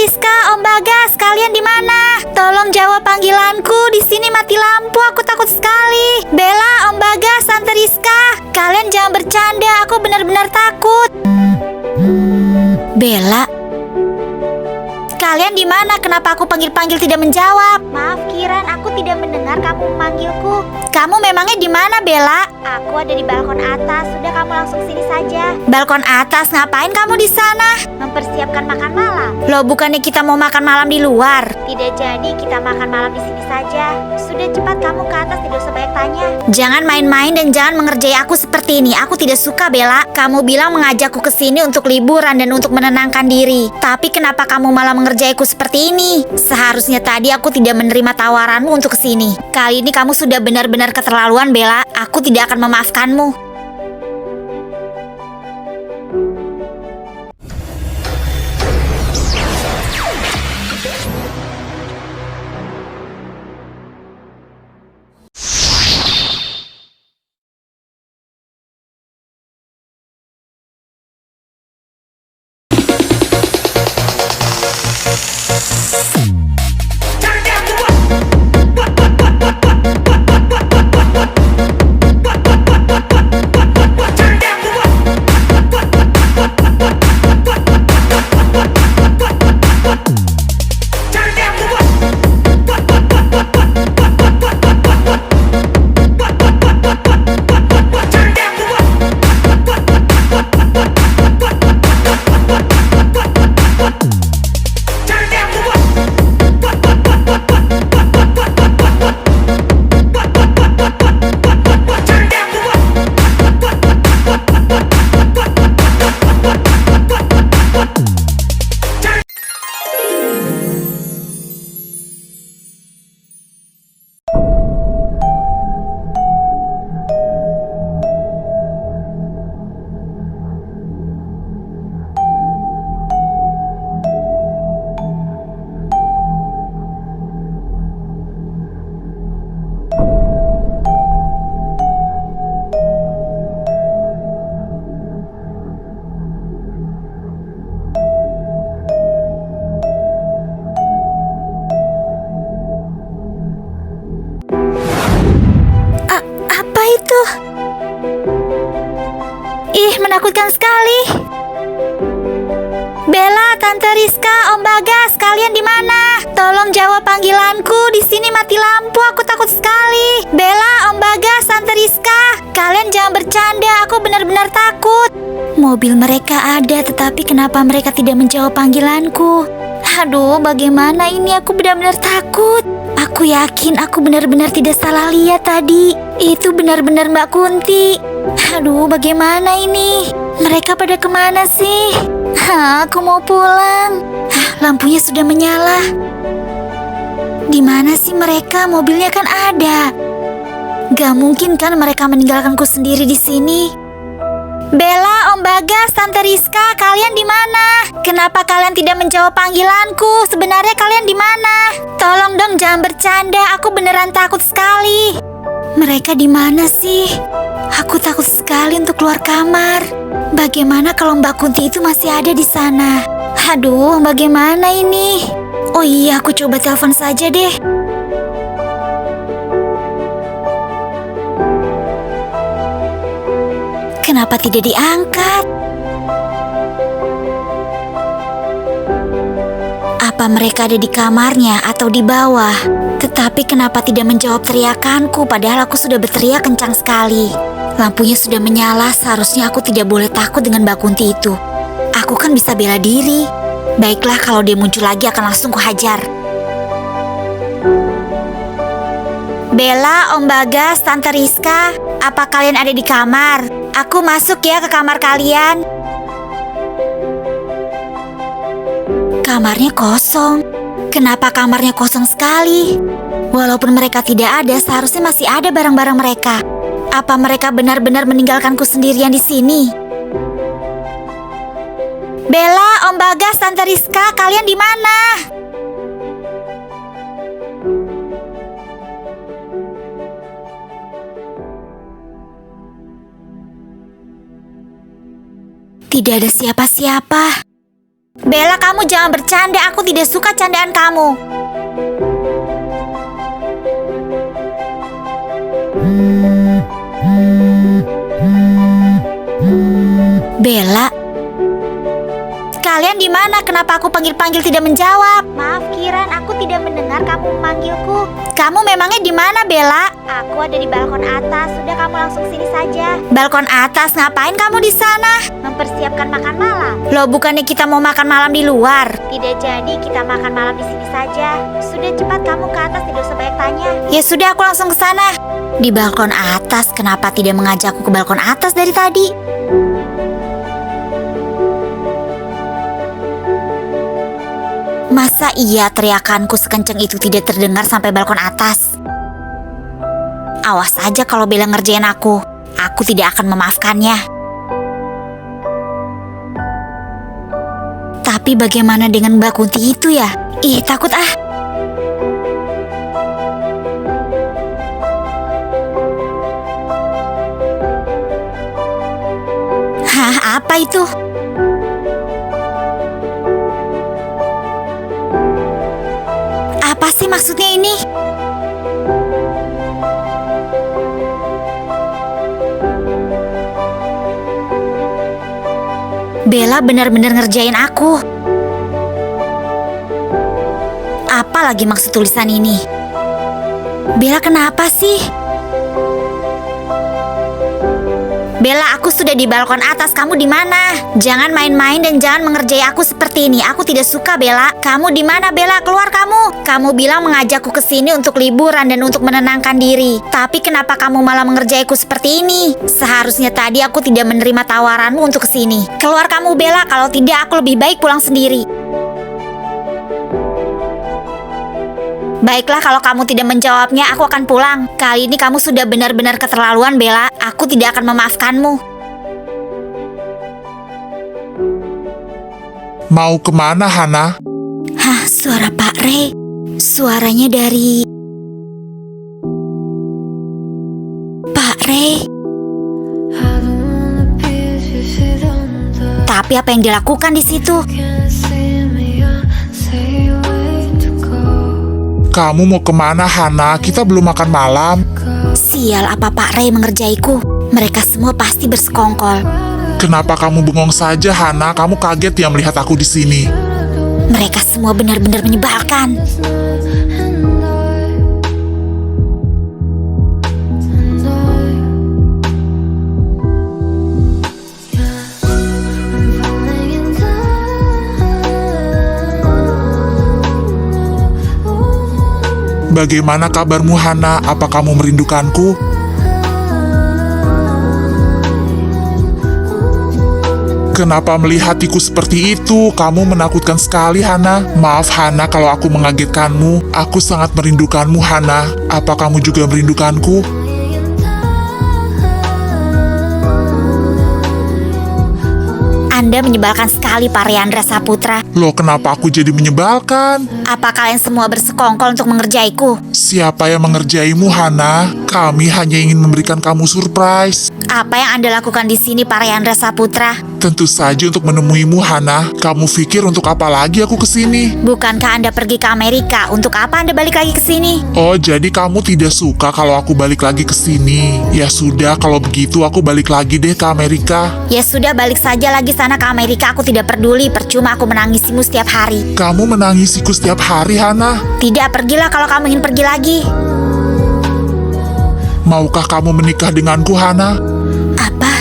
Rizka, Om Bagas, kalian di mana? Tolong jawab panggilanku. Di sini mati lampu, aku takut sekali. Bella, Om Bagas, Tante Rizka, kalian jangan bercanda, aku benar-benar takut. Bella, kalian di mana? Kenapa aku panggil-panggil tidak menjawab? Maaf Kiran, aku tidak mendengar kamu memanggilku. Kamu memangnya di mana, Bella? Aku ada di balkon atas. Sudah, kamu langsung sini saja. Balkon atas? Ngapain kamu di sana? Mempersiapkan makan malam. Loh, bukannya kita mau makan malam di luar? Tidak jadi, kita makan malam di sini saja. Sudah, cepat kamu ke atas, tidak usah banyak tanya. Jangan main-main dan jangan mengerjai aku seperti ini. Aku tidak suka, Bella. Kamu bilang mengajakku ke sini untuk liburan dan untuk menenangkan diri. Tapi kenapa kamu malah mengerjaiku seperti ini? Seharusnya tadi aku tidak menerima tawaranmu untuk kesini. Kali ini kamu sudah benar-benar keterlaluan, Bella. Aku tidak akan memaafkanmu. Apa itu? Ih, menakutkan sekali. Bella, Tante Rizka, Om Bagas, kalian di mana? Tolong jawab panggilanku. Di sini mati lampu, aku takut sekali. Bella, Om Bagas, Tante Rizka, kalian jangan bercanda, aku benar-benar takut. Mobil mereka ada, tetapi kenapa mereka tidak menjawab panggilanku? Aduh, bagaimana ini? Aku benar-benar takut. Aku yakin aku benar-benar tidak salah lihat tadi. Itu benar-benar Mbak Kunti. Aduh, bagaimana ini? Mereka pada kemana sih? Aku mau pulang. Lampunya sudah menyala. Di mana sih mereka? Mobilnya kan ada. Gak mungkin kan mereka meninggalkanku sendiri di sini. Bella, Om Bagas, Tante Rizka, kalian di mana? Kenapa kalian tidak menjawab panggilanku? Sebenarnya kalian di mana? Tolong dong jangan bercanda, aku beneran takut sekali. Mereka di mana sih? Aku takut sekali untuk keluar kamar. Bagaimana kalau Mbak Kunti itu masih ada di sana? Aduh, bagaimana ini? Oh iya, aku coba telepon saja deh. Kenapa tidak diangkat? Apa mereka ada di kamarnya atau di bawah? Tetapi kenapa tidak menjawab teriakanku padahal aku sudah berteriak kencang sekali. Lampunya sudah menyala, seharusnya aku tidak boleh takut dengan Mbak Kunti itu. Aku kan bisa bela diri. Baiklah, kalau dia muncul lagi akan langsung kuhajar. Bella, Om Bagas, Tante Rizka, apa kalian ada di kamar? Aku masuk ya ke kamar kalian. Kamarnya kosong. Kenapa kamarnya kosong sekali? Walaupun mereka tidak ada, seharusnya masih ada barang-barang mereka. Apa mereka benar-benar meninggalkanku sendirian di sini? Bella, Om Bagas, Tante Rizka, kalian di mana? Tidak ada siapa-siapa. Bella, kamu jangan bercanda. Aku tidak suka candaan kamu. Bella, kalian di mana? Kenapa aku panggil-panggil tidak menjawab? Maaf Kiran, aku tidak mendengar kamu memanggilku. Kamu memangnya di mana, Bella? Aku ada di balkon atas. Sudah, kamu langsung sini saja. Balkon atas? Ngapain kamu di sana? Mempersiapkan makan malam. Loh, bukannya kita mau makan malam di luar? Tidak jadi, kita makan malam di sini saja. Sudah, cepat kamu ke atas, tidak usah banyak tanya. Ya sudah, aku langsung ke sana. Di balkon atas? Kenapa tidak mengajakku ke balkon atas dari tadi? Masa iya teriakanku sekencang itu tidak terdengar sampai balkon atas? Awas aja kalau Bella ngerjain aku. Aku tidak akan memaafkannya. Tapi bagaimana dengan Mbak Kunti itu ya? Ih, takut ah. Hah, apa itu? Apa sih maksudnya ini? Bella benar-benar ngerjain aku. Apa lagi maksud tulisan ini? Bella, kenapa sih? Bella, aku sudah di balkon atas. Kamu di mana? Jangan main-main dan jangan mengerjai aku seperti ini. Aku tidak suka, Bella. Kamu di mana, Bella? Keluar kamu. Kamu bilang mengajakku ke sini untuk liburan dan untuk menenangkan diri. Tapi kenapa kamu malah mengerjaiku seperti ini? Seharusnya tadi aku tidak menerima tawaranmu untuk ke sini. Keluar kamu, Bella. Kalau tidak, aku lebih baik pulang sendiri. Baiklah, kalau kamu tidak menjawabnya, aku akan pulang. Kali ini kamu sudah benar-benar keterlaluan, Bella. Aku tidak akan memaafkanmu. Mau kemana, Hana? Hah, suara Pak Ray. Suaranya dari... Pak Ray. Tapi apa yang dilakukan di situ? Kamu mau kemana, Hana? Kita belum makan malam. Sial, apa Pak Ray mengerjaiku? Mereka semua pasti bersekongkol. Kenapa kamu bengong saja, Hana? Kamu kaget ya melihat aku di sini. Mereka semua benar-benar menyebalkan. Bagaimana kabarmu, Hana? Apa kamu merindukanku? Kenapa melihatiku seperti itu? Kamu menakutkan sekali, Hana. Maaf, Hana, kalau aku mengagetkanmu. Aku sangat merindukanmu, Hana. Apa kamu juga merindukanku? Anda menyebalkan sekali, Pak Rayandra Saputra. Loh, kenapa aku jadi menyebalkan? Apa kalian semua bersekongkol untuk mengerjaiku? Siapa yang mengerjaimu, Hana? Kami hanya ingin memberikan kamu surprise. Apa yang Anda lakukan di sini, Pak Rayandra Saputra? Tentu saja untuk menemuimu, Hana. Kamu pikir untuk apa lagi aku kesini? Bukankah Anda pergi ke Amerika? Untuk apa Anda balik lagi ke sini? Oh, jadi kamu tidak suka kalau aku balik lagi ke sini? Ya sudah, kalau begitu aku balik lagi deh ke Amerika. Ya sudah, balik saja lagi sana ke Amerika. Aku tidak peduli. Percuma aku menangisimu setiap hari. Kamu menangisiku setiap hari, Hana? Tidak, pergilah kalau kamu ingin pergi lagi. Maukah kamu menikah denganku, Hana? Apa?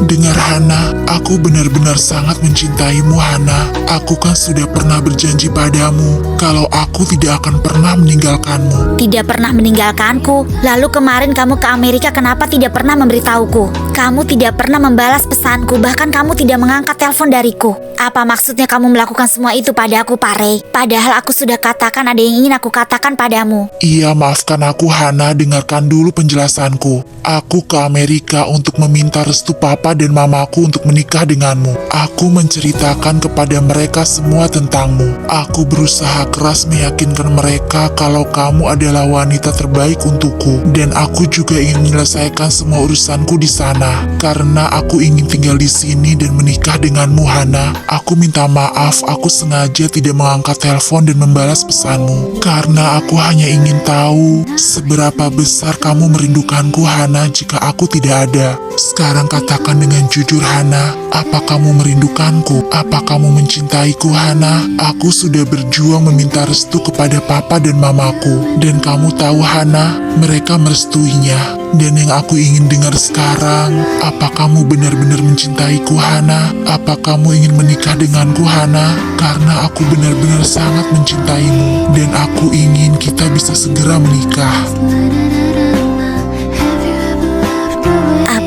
Dengar, Hana, aku benar-benar sangat mencintaimu, Hana. Aku kan sudah pernah berjanji padamu kalau aku tidak akan pernah meninggalkanmu. Tidak pernah meninggalkanku. Lalu kemarin kamu ke Amerika, kenapa tidak pernah memberitahuku? Kamu tidak pernah membalas pesanku, bahkan kamu tidak mengangkat telepon dariku. Apa maksudnya kamu melakukan semua itu padaku, Pak Ray? Padahal aku sudah katakan ada yang ingin aku katakan padamu. Iya, maafkan aku, Hana. Dengarkan dulu penjelasanku. Aku ke Amerika untuk meminta restu Papa dan mamaku untuk menikah denganmu. Aku menceritakan kepada mereka semua tentangmu. Aku berusaha keras meyakinkan mereka kalau kamu adalah wanita terbaik untukku. Dan aku juga ingin menyelesaikan semua urusanku di sana. Karena aku ingin tinggal di sini dan menikah denganmu, Hana. Aku minta maaf, aku sengaja tidak mengangkat telepon dan membalas pesanmu. Karena aku hanya ingin tahu seberapa besar kamu merindukanku, Hana, jika aku tidak ada. Sekarang katakan dengan jujur, Hana, apa kamu merindukanku? Apa kamu mencintaiku, Hana? Aku sudah berjuang meminta restu kepada papa dan mamaku. Dan kamu tahu, Hana, mereka merestuinya. Dan yang aku ingin dengar sekarang, apa kamu benar-benar mencintaiku, Hana? Apa kamu ingin menikah denganku, Hana? Karena aku benar-benar sangat mencintaimu. Dan aku ingin kita bisa segera menikah.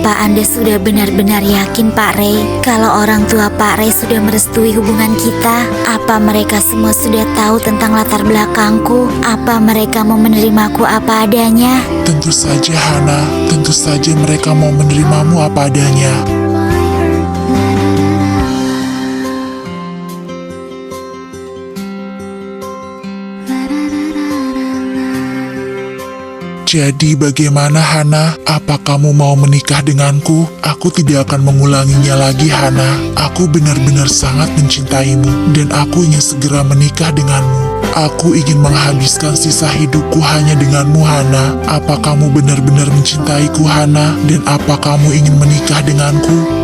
Apa Anda sudah benar-benar yakin, Pak Ray, kalau orang tua Pak Ray sudah merestui hubungan kita? Apa mereka semua sudah tahu tentang latar belakangku? Apa mereka mau menerimaku apa adanya? Tentu saja, Hana. Tentu saja mereka mau menerimamu apa adanya. Jadi bagaimana, Hana? Apa kamu mau menikah denganku? Aku tidak akan mengulanginya lagi, Hana. Aku benar-benar sangat mencintaimu dan aku ingin segera menikah denganmu. Aku ingin menghabiskan sisa hidupku hanya denganmu, Hana. Apa kamu benar-benar mencintaiku, Hana? Dan apa kamu ingin menikah denganku?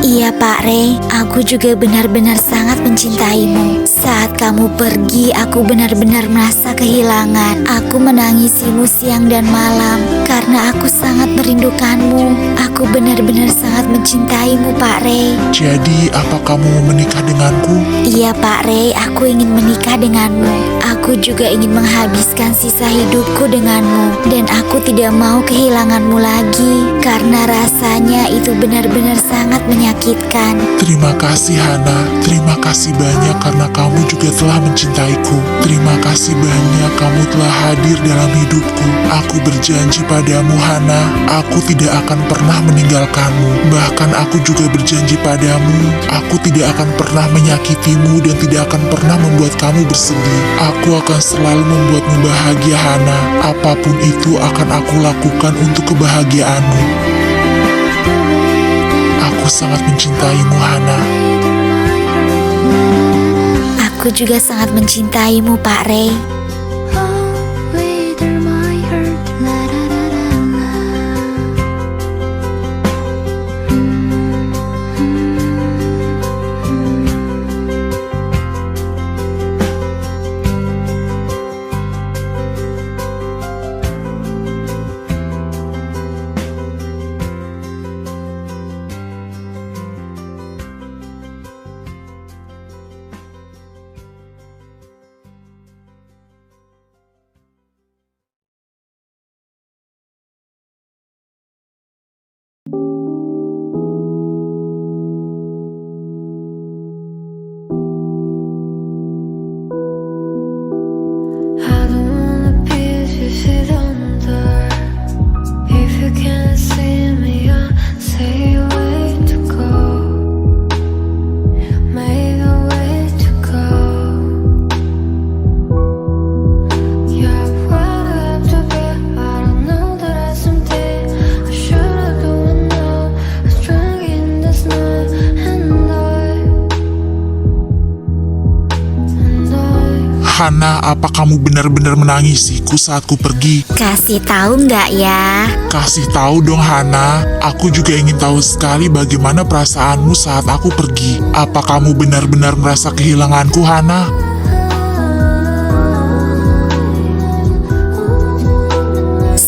Iya, Pak Ray, aku juga benar-benar sangat mencintaimu. Saat kamu pergi, aku benar-benar merasa kehilangan. Aku menangisimu siang dan malam karena aku sangat merindukanmu. Aku benar-benar sangat mencintaimu, Pak Ray. Jadi, apa kamu mau menikah denganku? Iya, Pak Ray, aku ingin menikah denganmu. Aku juga ingin menghabiskan sisa hidupku denganmu. Dan aku tidak mau kehilanganmu lagi karena rasanya itu benar-benar sangat menyakitkan. Terima kasih, Hana. Terima kasih banyak karena kamu juga telah mencintaiku. Terima kasih banyak kamu telah hadir dalam hidupku. Aku berjanji padamu, Hana, aku tidak akan pernah meninggalkanmu. Bahkan aku juga berjanji padamu, aku tidak akan pernah menyakitimu dan tidak akan pernah membuat kamu bersedih. Aku akan selalu membuatmu bahagia, Hana. Apapun itu akan aku lakukan untuk kebahagiaanmu. Aku sangat mencintaimu, Hana. Aku juga sangat mencintaimu, Pak Ray. Hana, apa kamu benar-benar menangisiku saat ku pergi? Kasih tahu nggak ya? Kasih tahu dong, Hana. Aku juga ingin tahu sekali bagaimana perasaanmu saat aku pergi. Apa kamu benar-benar merasa kehilanganku, Hana?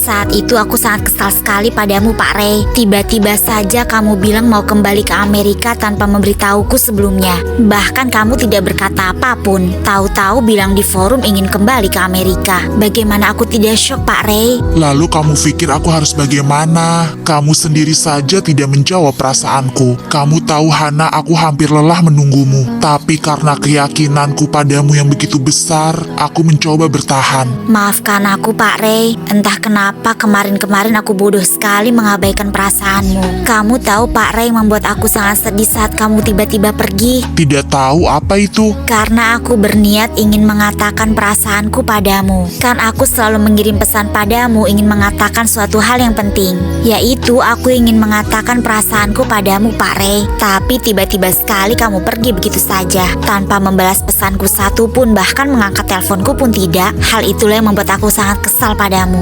Saat itu aku sangat kesal sekali padamu, Pak Ray. Tiba-tiba saja kamu bilang mau kembali ke Amerika tanpa memberitahuku sebelumnya. Bahkan kamu tidak berkata apapun. Tahu-tahu bilang di forum ingin kembali ke Amerika. Bagaimana aku tidak shock, Pak Ray? Lalu kamu pikir aku harus bagaimana? Kamu sendiri saja tidak menjawab perasaanku. Kamu tahu, Hana, aku hampir lelah menunggumu. Tapi karena keyakinanku padamu yang begitu besar, aku mencoba bertahan. Maafkan aku, Pak Ray. Entah kenapa Kemarin-kemarin aku bodoh sekali mengabaikan perasaanmu. Kamu tahu Pak Ray membuat aku sangat sedih saat kamu tiba-tiba pergi. Tidak tahu apa itu. Karena aku berniat ingin mengatakan perasaanku padamu. Kan aku selalu mengirim pesan padamu ingin mengatakan suatu hal yang penting. Yaitu aku ingin mengatakan perasaanku padamu Pak Ray. Tapi tiba-tiba sekali kamu pergi begitu saja. Tanpa membalas pesanku satu pun, bahkan mengangkat teleponku pun tidak. Hal itulah yang membuat aku sangat kesal padamu.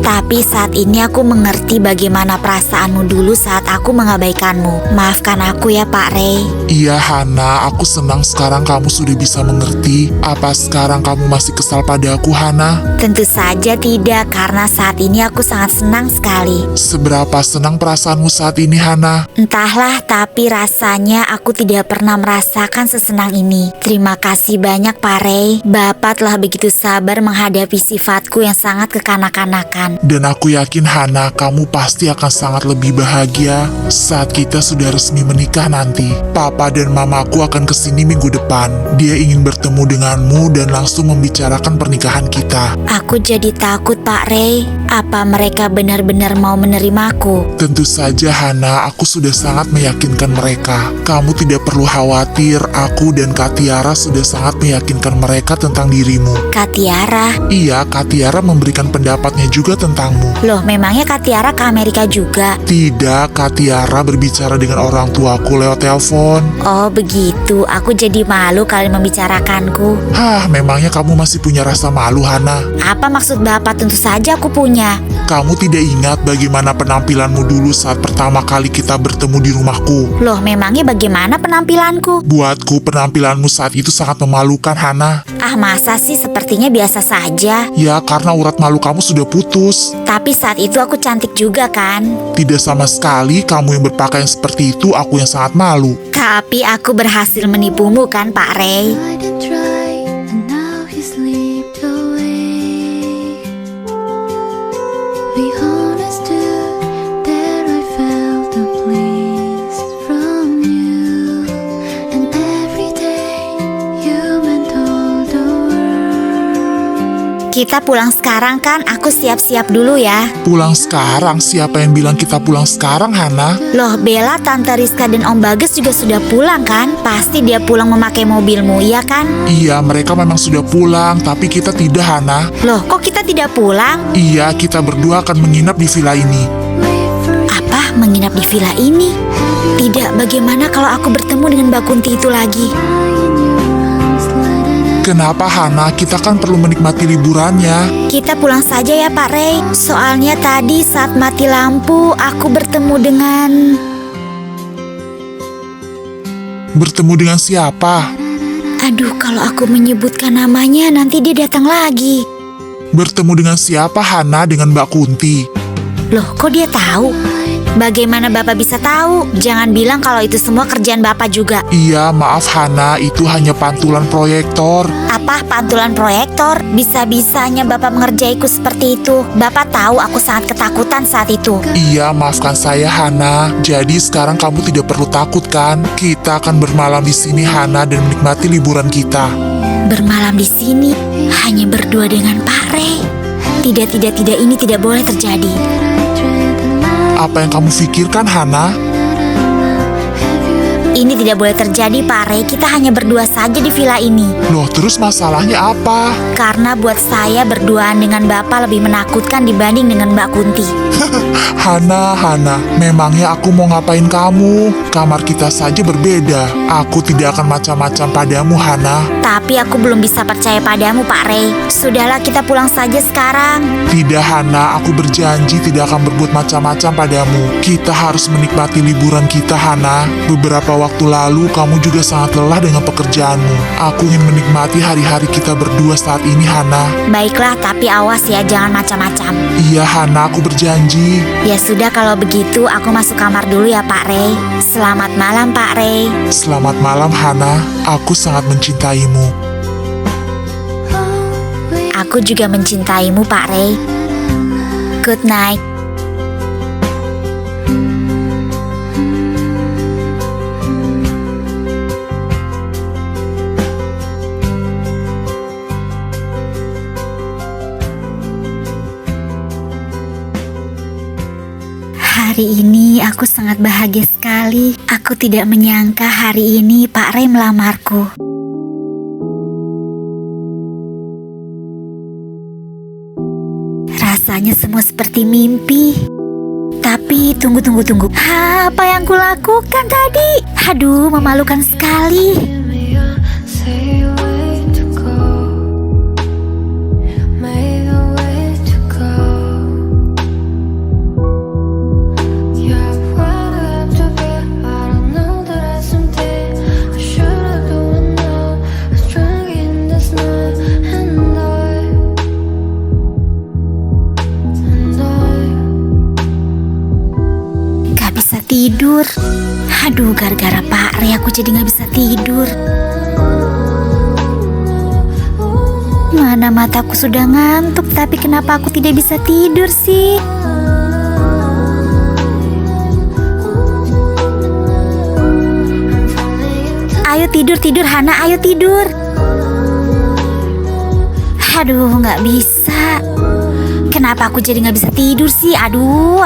Tapi saat ini aku mengerti bagaimana perasaanmu dulu saat aku mengabaikanmu. Maafkan aku ya Pak Ray. Iya Hana, aku senang sekarang kamu sudah bisa mengerti. Apa sekarang kamu masih kesal pada aku Hana? Tentu saja tidak, karena saat ini aku sangat senang sekali. Seberapa senang perasaanmu saat ini Hana? Entahlah, tapi rasanya aku tidak pernah merasakan sesenang ini. Terima kasih banyak Pak Ray. Bapak telah begitu sabar menghadapi sifatku yang sangat kekanak-kanakan. Dan aku yakin Hana, kamu pasti akan sangat lebih bahagia saat kita sudah resmi menikah nanti. Papa dan mamaku akan kesini minggu depan. Dia ingin bertemu denganmu dan langsung membicarakan pernikahan kita. Aku jadi takut Pak Ray. Apa mereka benar-benar mau menerimaku? Tentu saja Hana, aku sudah sangat meyakinkan mereka. Kamu tidak perlu khawatir, aku dan Kak Tiara sudah sangat meyakinkan mereka tentang dirimu. Kak Tiara? Iya, Kak Tiara memberikan pendapatnya juga tentangmu. Loh, memangnya Kak Tiara ke Amerika juga? Tidak, Kak Tiara berbicara dengan orang tuaku lewat telepon. Oh begitu, aku jadi malu kalian membicarakanku. Hah, memangnya kamu masih punya rasa malu Hana? Apa maksud Bapak? Tentu saja aku punya. Kamu tidak ingat bagaimana penampilanmu dulu saat pertama kali kita bertemu di rumahku? Loh, memangnya bagaimana penampilanku? Buatku penampilanmu saat itu sangat memalukan Hana. Ah, masa sih, sepertinya biasa saja. Ya, karena urat malu kamu sudah putus. Tapi saat itu aku cantik juga kan? Tidak sama sekali, kamu yang berpakaian seperti itu, aku yang sangat malu. Tapi aku berhasil menipumu kan Pak Ray? Tried and tried, and now he slipped away. We understood that I felt the bliss from you, and every day you meant all the world. Kita pulang sekarang kan? Aku siap-siap dulu ya. Pulang sekarang? Siapa yang bilang kita pulang sekarang, Hana? Loh, Bella, Tante Rizka dan Om Bagas juga sudah pulang kan? Pasti dia pulang memakai mobilmu, iya kan? Iya, mereka memang sudah pulang, tapi kita tidak, Hana. Loh, kok kita tidak pulang? Iya, kita berdua akan menginap di villa ini. Apa? Menginap di villa ini? Tidak, bagaimana kalau aku bertemu dengan Mbak Kunti itu lagi? Kenapa, Hana? Kita kan perlu menikmati liburannya. Kita pulang saja ya Pak Ray. Soalnya tadi saat mati lampu, aku bertemu dengan... Bertemu dengan siapa? Aduh, kalau aku menyebutkan namanya, nanti dia datang lagi. Bertemu dengan siapa, Hana? Dengan Mbak Kunti. Loh, kok dia tahu? Bagaimana Bapak bisa tahu? Jangan bilang kalau itu semua kerjaan Bapak juga. Iya, maaf Hana, itu hanya pantulan proyektor. Apa pantulan proyektor? Bisa-bisanya Bapak mengerjaiku seperti itu. Bapak tahu aku sangat ketakutan saat itu. Iya, maafkan saya Hana. Jadi sekarang kamu tidak perlu takut kan? Kita akan bermalam di sini Hana dan menikmati liburan kita. Bermalam di sini hanya berdua dengan Pak Ray. Tidak, ini tidak boleh terjadi. Apa yang kamu pikirkan, Hana? Ini tidak boleh terjadi, Pak Ray. Kita hanya berdua saja di villa ini. Loh, terus masalahnya apa? Karena buat saya berduaan dengan Bapak lebih menakutkan dibanding dengan Mbak Kunti. Hana, memangnya aku mau ngapain kamu? Kamar kita saja berbeda. Aku tidak akan macam-macam padamu, Hana. Tapi aku belum bisa percaya padamu, Pak Ray. Sudahlah, kita pulang saja sekarang. Tidak, Hana. Aku berjanji tidak akan berbuat macam-macam padamu. Kita harus menikmati liburan kita, Hana. Beberapa waktu lalu, kamu juga sangat lelah dengan pekerjaanmu. Aku ingin menikmati hari-hari kita berdua saat ini, Hana. Baiklah, tapi awas ya, jangan macam-macam. Iya, Hana, aku berjanji. Ya sudah, kalau begitu aku masuk kamar dulu ya, Pak Ray. Selamat malam, Pak Ray. Selamat malam, Hana. Aku sangat mencintaimu. Aku juga mencintaimu, Pak Ray. Good night. Hari ini aku sangat bahagia sekali. Aku tidak menyangka hari ini Pak Ray melamarku. Rasanya semua seperti mimpi. Tapi tunggu. Apa yang kulakukan tadi? Aduh, memalukan sekali. Tidur. Aduh, gara-gara Pak Ray aku jadi gak bisa tidur. Mana mataku sudah ngantuk, tapi kenapa aku tidak bisa tidur sih? Ayo tidur Hana, ayo tidur. Aduh, gak bisa. Kenapa aku jadi gak bisa tidur sih? Aduh.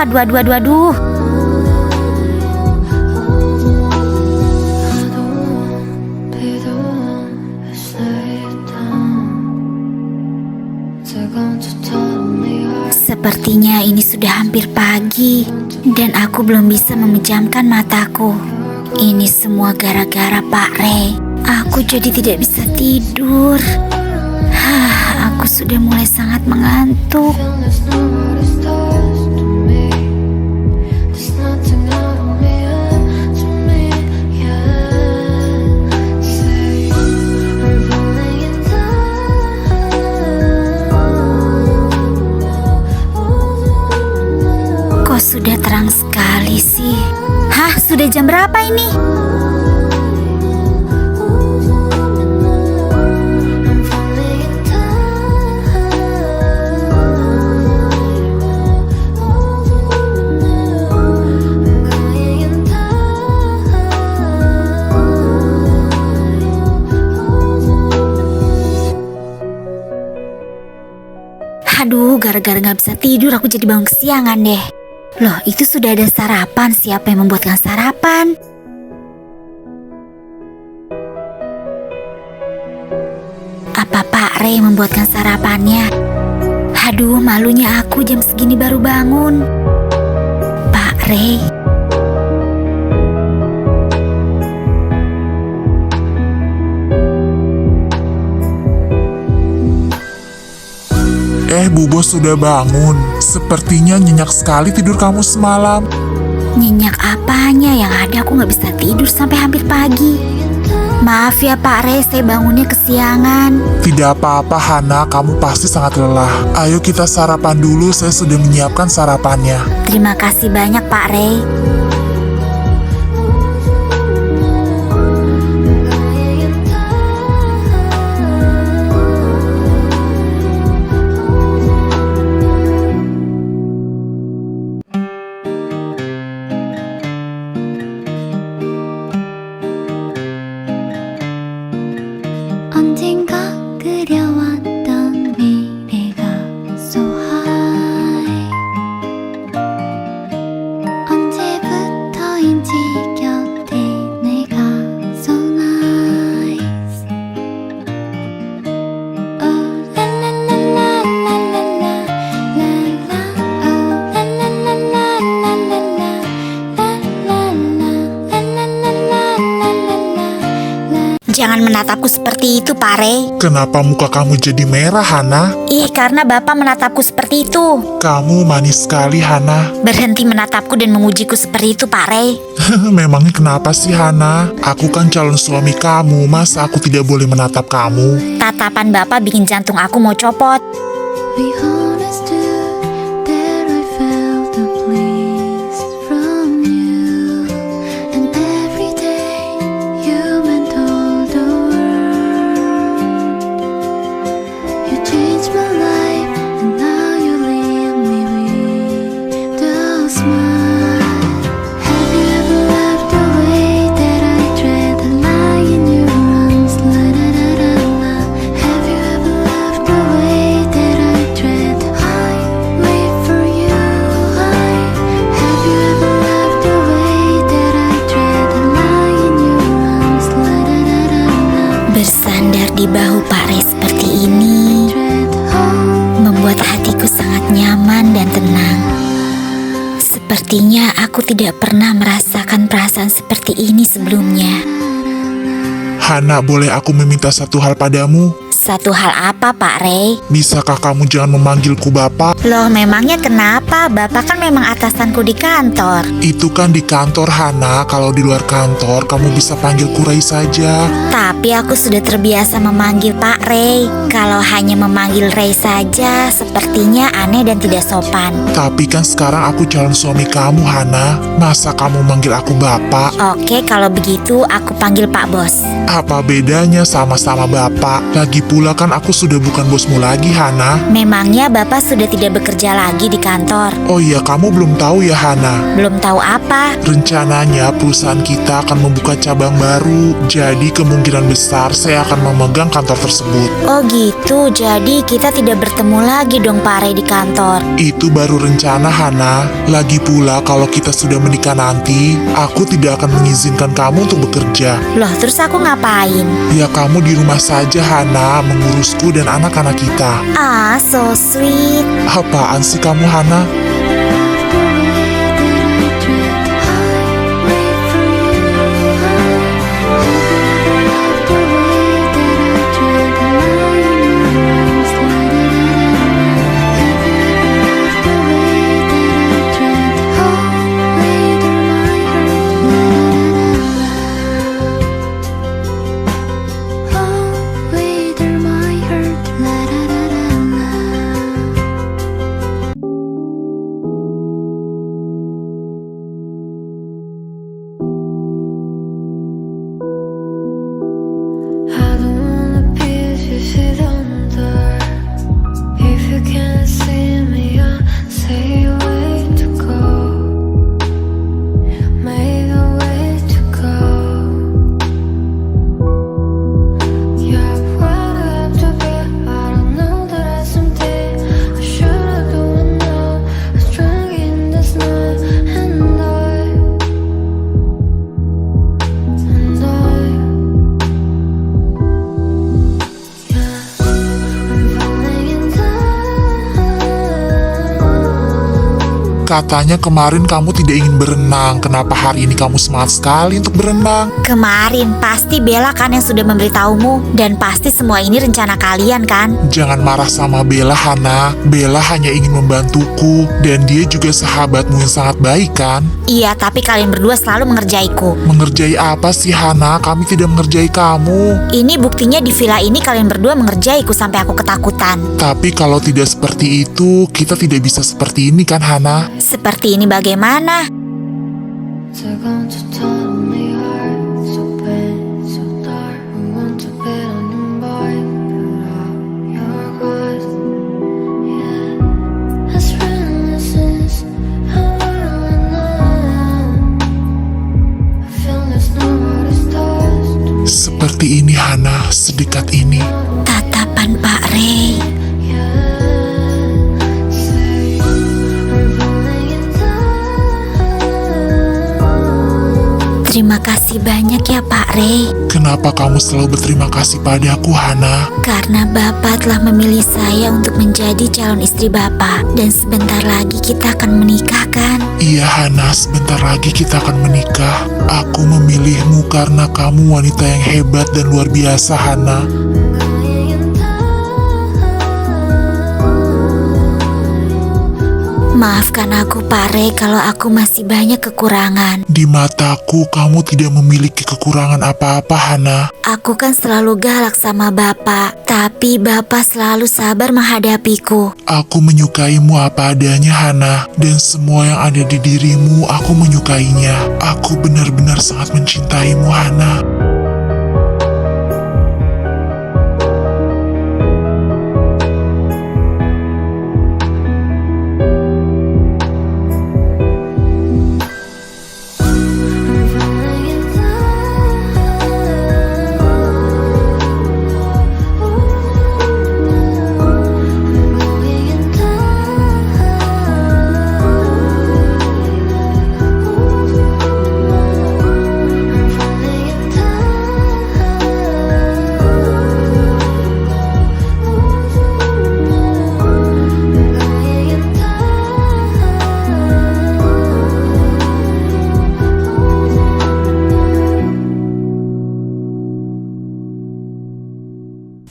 Sepertinya ini sudah hampir pagi dan aku belum bisa memejamkan mataku. Ini semua gara-gara Pak Ray. Aku jadi tidak bisa tidur. Aku sudah mulai sangat mengantuk. Sudah terang sekali sih. Hah, sudah jam berapa ini? Aduh, gara-gara gak bisa tidur aku jadi bangun kesiangan deh. Loh, itu sudah ada sarapan. Siapa yang membuatkan sarapan? Apa Pak Ray yang membuatkan sarapannya? Aduh, malunya aku jam segini baru bangun. Pak Ray. Bu Bos sudah bangun. Sepertinya nyenyak sekali tidur kamu semalam. Nyenyak apanya? Yang ada aku gak bisa tidur sampai hampir pagi. Maaf ya Pak Ray, saya bangunnya kesiangan. Tidak apa-apa Hana, kamu pasti sangat lelah. Ayo kita sarapan dulu, saya sudah menyiapkan sarapannya. Terima kasih banyak Pak Ray. 언젠가 그려왔던 미래가 so high 언제부터인지 곁에 내가 so nice Oh la la la la la la la la la Oh la la la la la la la la la la la la. Jangan menatapku seperti itu, Pak Ray. Kenapa muka kamu jadi merah, Hana? Karena Bapak menatapku seperti itu. Kamu manis sekali, Hana. Berhenti menatapku dan mengujiku seperti itu, Pak Ray. Memangnya kenapa sih, Hana? Aku kan calon suami kamu, masa aku tidak boleh menatap kamu? Tatapan Bapak bikin jantung aku mau copot. We understood that I felt the bliss from you, and every day you meant all the world. You changed my life, and now you leave me with a smile. Have you ever loved the way that I tread the lie in your arms? La da da da la. Have you ever loved the way that I tread Sepertinya aku tidak pernah merasakan perasaan seperti ini sebelumnya. Hana, boleh aku meminta satu hal padamu? Satu hal apa, Pak Ray? Bisakah kamu jangan memanggilku Bapak? Loh, memangnya kenapa? Bapak kan memang atasanku di kantor. Itu kan di kantor, Hana. Kalau di luar kantor, kamu bisa panggilku Ray saja. Tapi aku sudah terbiasa memanggil Pak Ray. Kalau hanya memanggil Ray saja, sepertinya aneh dan tidak sopan. Tapi kan sekarang aku calon suami kamu, Hana. Masa kamu manggil aku Bapak? Oke, kalau begitu aku panggil Pak Bos. Apa bedanya, sama-sama Bapak? Lagi pula kan aku sudah bukan bosmu lagi, Hana. Memangnya Bapak sudah tidak bekerja lagi di kantor? Oh iya, kamu belum tahu ya, Hana? Belum tahu apa? Rencananya perusahaan kita akan membuka cabang baru. Jadi kemungkinan besar saya akan memegang kantor tersebut. Oh gitu, jadi kita tidak bertemu lagi dong Pak Ray di kantor. Itu baru rencana, Hana. Lagi pula kalau kita sudah menikah nanti, aku tidak akan mengizinkan kamu untuk bekerja. Loh, terus aku ngapain? Ya kamu di rumah saja, Hana, mengurusku dan anak-anak kita. Ah, so sweet. Apaan sih kamu, Hana? I don't wanna be if you sit under. If you can't see me, I'll say way to go. Maybe way to go. Yeah, where do I have to be? I don't know that I something I should do it now. I'm strong in this night, and I Katanya kemarin kamu tidak ingin berenang. Kenapa hari ini kamu semangat sekali untuk berenang? Kemarin pasti Bella kan yang sudah memberitahumu. Dan pasti semua ini rencana kalian kan? Jangan marah sama Bella, Hana. Bella hanya ingin membantuku. Dan dia juga sahabatmu yang sangat baik kan? Iya, tapi kalian berdua selalu mengerjaiku. Mengerjai apa sih, Hana? Kami tidak mengerjai kamu. Ini buktinya di villa ini kalian berdua mengerjaiku sampai aku ketakutan. Tapi kalau tidak seperti itu, kita tidak bisa seperti ini kan, Hana? Seperti ini bagaimana? Took on to tell me heart so bad, so dark. I want to bet on them boy, put out your guard. Yeah, as reminiscence, how I feel there's nowhere to start. Seperti ini, Hana. Sedekat ini. Tatapan Pak Ray. Terima kasih banyak ya Pak Ray. Kenapa kamu selalu berterima kasih padaku, Hana? Karena Bapak telah memilih saya untuk menjadi calon istri Bapak. Dan sebentar lagi kita akan menikah kan? Iya, Hana, sebentar lagi kita akan menikah. Aku memilihmu karena kamu wanita yang hebat dan luar biasa, Hana. Maafkan aku Pak Ray kalau aku masih banyak kekurangan. Di mataku, kamu tidak memiliki kekurangan apa-apa, Hana. Aku kan selalu galak sama Bapak, tapi Bapak selalu sabar menghadapiku. Aku menyukaimu apa adanya, Hana. Dan semua yang ada di dirimu, aku menyukainya. Aku benar-benar sangat mencintaimu, Hana.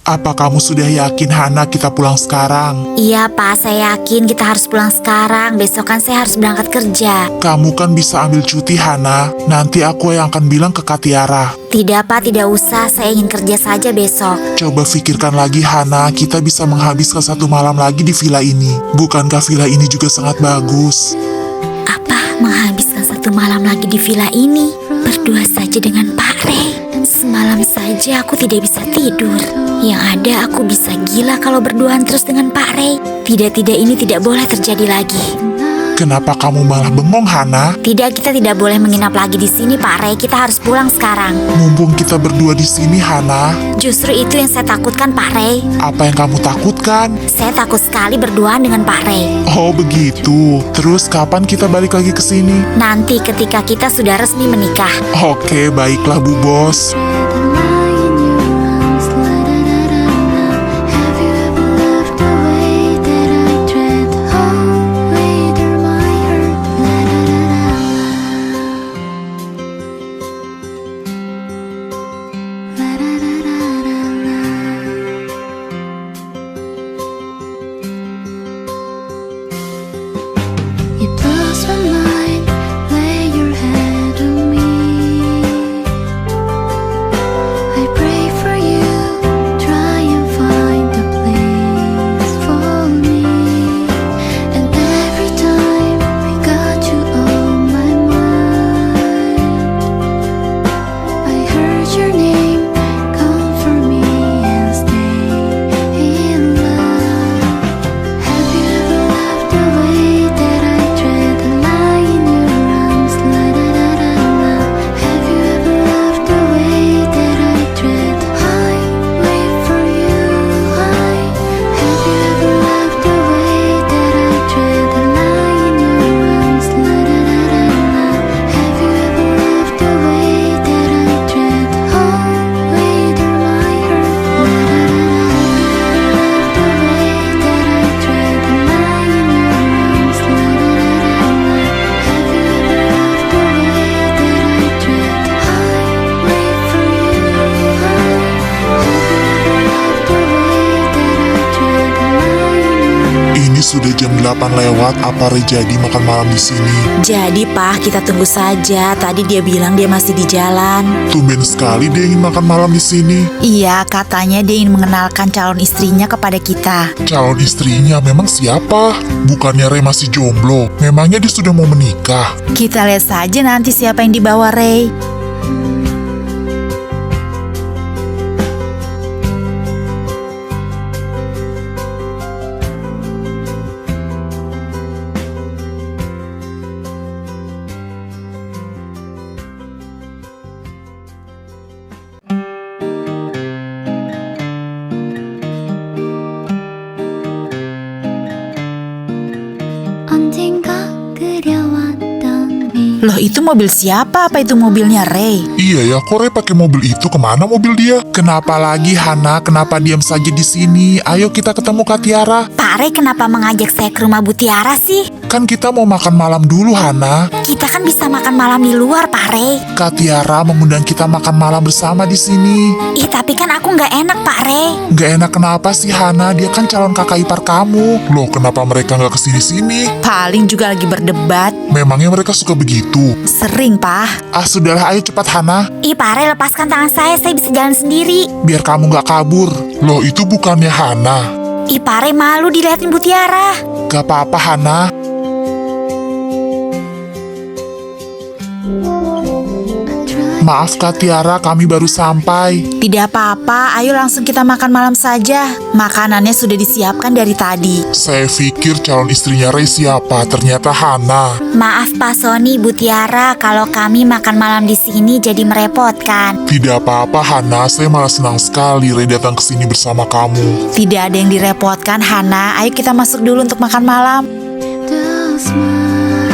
Apa kamu sudah yakin, Hana, kita pulang sekarang? Iya Pak, saya yakin kita harus pulang sekarang. Besok kan saya harus berangkat kerja. Kamu kan bisa ambil cuti, Hana. Nanti aku yang akan bilang ke Kak Tiara. Tidak Pak, tidak usah. Saya ingin kerja saja besok. Coba pikirkan lagi, Hana. Kita bisa menghabiskan 1 malam lagi di villa ini. Bukankah villa ini juga sangat bagus? Apa? Menghabiskan 1 malam lagi di villa ini? Berdua saja dengan Pak Ray. Semalam saja aku tidak bisa tidur. Yang ada aku bisa gila kalau berduaan terus dengan Pak Ray. Tidak, ini tidak boleh terjadi lagi. Kenapa kamu malah bengong, Hana? Tidak, kita tidak boleh menginap lagi di sini, Pak Ray. Kita harus pulang sekarang. Mumpung kita berdua di sini, Hana. Justru itu yang saya takutkan, Pak Ray. Apa yang kamu takutkan? Saya takut sekali berduaan dengan Pak Ray. Oh, begitu. Terus kapan kita balik lagi ke sini? Nanti ketika kita sudah resmi menikah. Oke, baiklah, Bu Bos. You blows my mind, lay your head on me. I pray for you, try and find a place for me. And every time I got you on my mind, I heard your name, comfort me and stay in love. Have you ever loved the way that I tread the lie in your arms? La da da da da. Have you ever loved the way that I tread? I wait for you. Have you ever loved the way that I tread the lie in your arms? La da da da da. Have you ever loved the way that I tread? Oh, wait, my heart. La da da da. Have you ever loved the way that I tread the lie in your arms? La da da da da. Have you ever loved the way that I tread? I wait for you. Have you ever loved the way that I tread? Oh, wait, my heart. La da da da. Have you ever loved the way that I tread? La da da da da. Have you ever loved the way that I tread? I wait for you. Ini sudah jam 8 lewat. Apa Ray jadi makan malam di sini? Jadi Pak, kita tunggu saja. Tadi dia bilang dia masih di jalan. Tumben sekali dia ingin makan malam di sini. Iya, katanya dia ingin mengenalkan calon istrinya kepada kita. Calon istrinya memang siapa? Bukannya Ray masih jomblo? Memangnya dia sudah mau menikah? Kita lihat saja nanti siapa yang dibawa Ray. 언젠가 그려왔던 미 Loh, itu mobil siapa? Apa itu mobilnya Ray? Iya ya, kok Ray pakai mobil itu? Kemana mobil dia? Kenapa lagi, Hana? Kenapa diam saja di sini? Ayo kita ketemu Kak Tiara. Pak Ray kenapa mengajak saya ke rumah Bu Tiara sih? Kan kita mau makan malam dulu, Hana. Kita kan bisa makan malam di luar, Pak Ray. Kak Tiara mengundang kita makan malam bersama di sini. Ih, tapi kan aku nggak enak, Pak Ray. Gak enak kenapa sih, Hana? Dia kan calon kakak ipar kamu. Loh, kenapa mereka gak kesini-sini? Paling juga lagi berdebat. Memangnya mereka suka begitu? Sering, Pak. Ah, sudahlah, ayo cepat, Hana. Ih, Pak Ray, lepaskan tangan saya bisa jalan sendiri. Biar kamu gak kabur. Loh, itu bukannya Hana. Ih, Pak Ray, malu dilihatin Bu Tiara. Gak apa-apa, Hana. Maaf Kak Tiara, kami baru sampai. Tidak apa-apa, ayo langsung kita makan malam saja. Makanannya sudah disiapkan dari tadi. Saya pikir calon istrinya Ray siapa, ternyata Hana. Maaf Pak Sony, Bu Tiara, kalau kami makan malam di sini jadi merepotkan. Tidak apa-apa Hana, saya malah senang sekali Ray datang ke sini bersama kamu. Tidak ada yang direpotkan, Hana. Ayo kita masuk dulu untuk makan malam. the smile.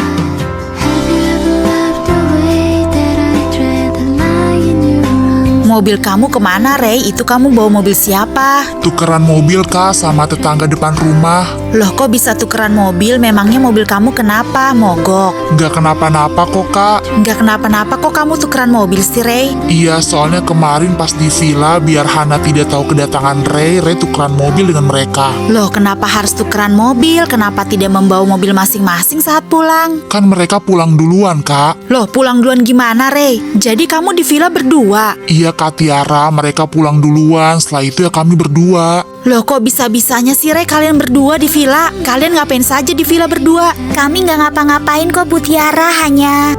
Have you ever loved the way that I tread the line in your arms? Mobil kamu kemana, Ray? Itu kamu bawa mobil siapa? Tukeran mobil Kak sama tetangga depan rumah. Loh, kok bisa tukeran mobil? Memangnya mobil kamu kenapa? Mogok? Nggak kenapa-napa kok Kak. Nggak kenapa-napa kok kamu tukeran mobil sih, Ray? Iya, soalnya kemarin pas di villa biar Hana tidak tahu kedatangan Ray tukeran mobil dengan mereka. Loh, kenapa harus tukeran mobil? Kenapa tidak membawa mobil masing-masing saat pulang? Kan mereka pulang duluan Kak. Loh, pulang duluan gimana, Ray? Jadi kamu di villa berdua? Iya Kak Tiara, mereka pulang duluan, setelah itu ya kami berdua. Loh, kok bisa-bisanya sih, Ray, kalian berdua di villa? Kalian ngapain saja di villa berdua? Kami nggak ngapa-ngapain kok Bu Tiara, hanya...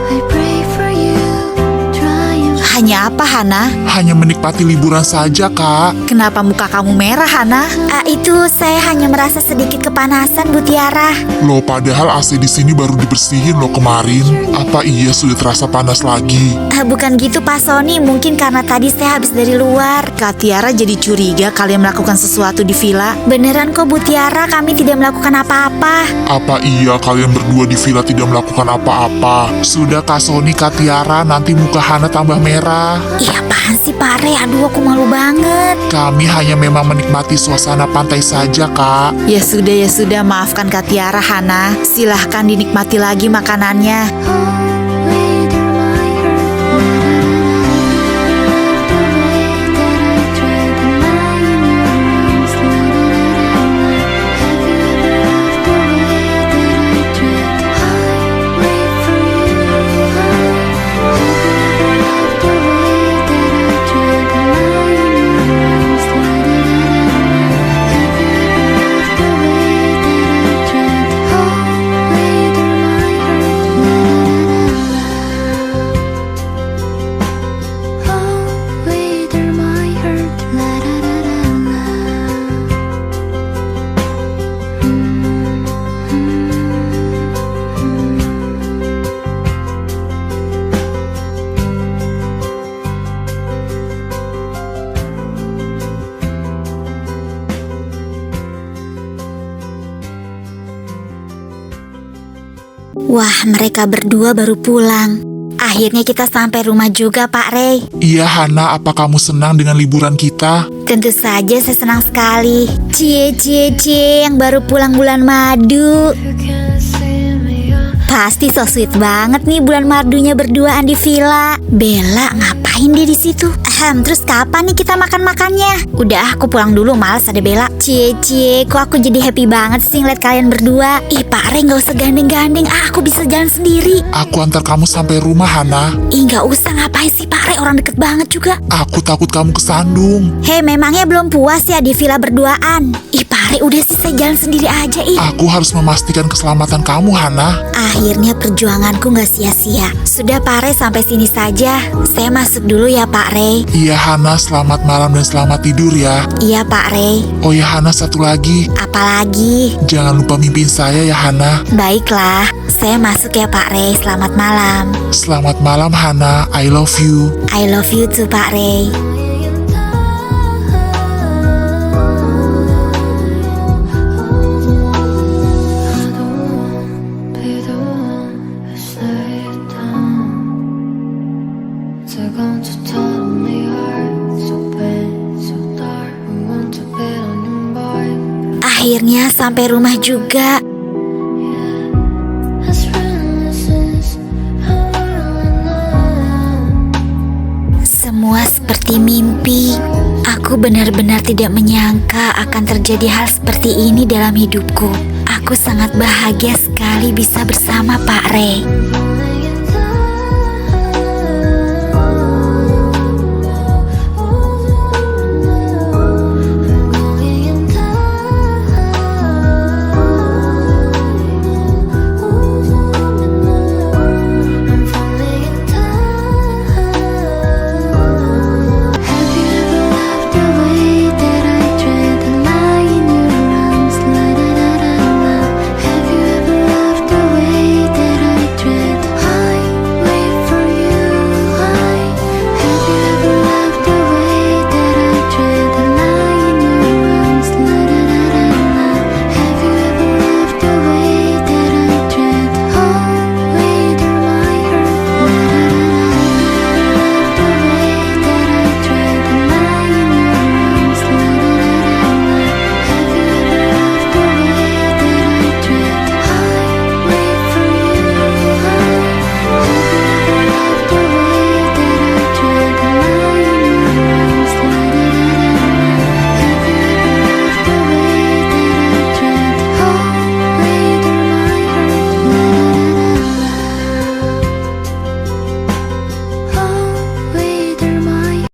I pray for you, try and Hanya apa, Hana? Hanya menikmati liburan saja Kak. Kenapa muka kamu merah, Hana? Itu saya hanya merasa sedikit kepanasan Bu Tiara. Loh padahal AC di sini baru dibersihin loh kemarin. Apa iya sudah terasa panas lagi? Bukan gitu Pak Sony, mungkin karena tadi saya habis dari luar. Kak Tiara jadi curiga kalian melakukan sesuatu di villa. Beneran kok Bu Tiara, kami tidak melakukan apa-apa. Apa iya kalian berdua di villa tidak melakukan apa-apa? Sudah Kak Sony, Kak Tiara, nanti muka Hana tambah merah. Iya apaan sih Pak Re, aduh aku malu banget. Kami hanya memang menikmati suasana pantai saja Kak. Ya sudah, maafkan Kak Tiara, Hana. Silahkan dinikmati lagi makanannya. Wah, mereka berdua baru pulang. Akhirnya kita sampai rumah juga Pak Ray. Iya Hana, apa kamu senang dengan liburan kita? Tentu saja saya senang sekali. Cie, yang baru pulang bulan madu. you can't see me, Pasti so sweet banget nih bulan madunya berduaan di villa. Bella ngapain dia di situ? Terus kapan nih kita makan-makannya? Udah, aku pulang dulu, males ada Bella. Cie, kok aku jadi happy banget sih ngeliat kalian berdua. Ih, Pak Re nggak usah gandeng-gandeng. Aku bisa jalan sendiri. Aku antar kamu sampai rumah Hana. Ih, nggak usah, ngapain sih Pak Re? Orang deket banget juga. Aku takut kamu kesandung. Hei, memangnya belum puas ya di villa berduaan? Ih, Pak Re, udah sih saya jalan sendiri aja. Ih, Aku harus memastikan keselamatan kamu Hana. akhirnya perjuanganku nggak sia-sia. Sudah Pak Re, sampai sini saja. Saya masuk dulu ya Pak Re. Iya Hana, selamat malam dan selamat tidur ya. Iya Pak Re. Oh ya Hana, satu lagi. Apalagi? Jangan lupa mimpiin saya ya Hana. Baiklah, saya masuk ya Pak Re. Selamat malam. Selamat malam Hana, I love you. I love you too Pak Re. be the one who slay it down. They're going to tell me heart so bad, so dark. We want to bet on your boy. Akhirnya sampai rumah juga. As reminiscence, how now. Semua seperti mimpi. Aku benar-benar tidak menyangka akan terjadi hal seperti ini dalam hidupku. Aku sangat bahagia sekali bisa bersama Pak Re.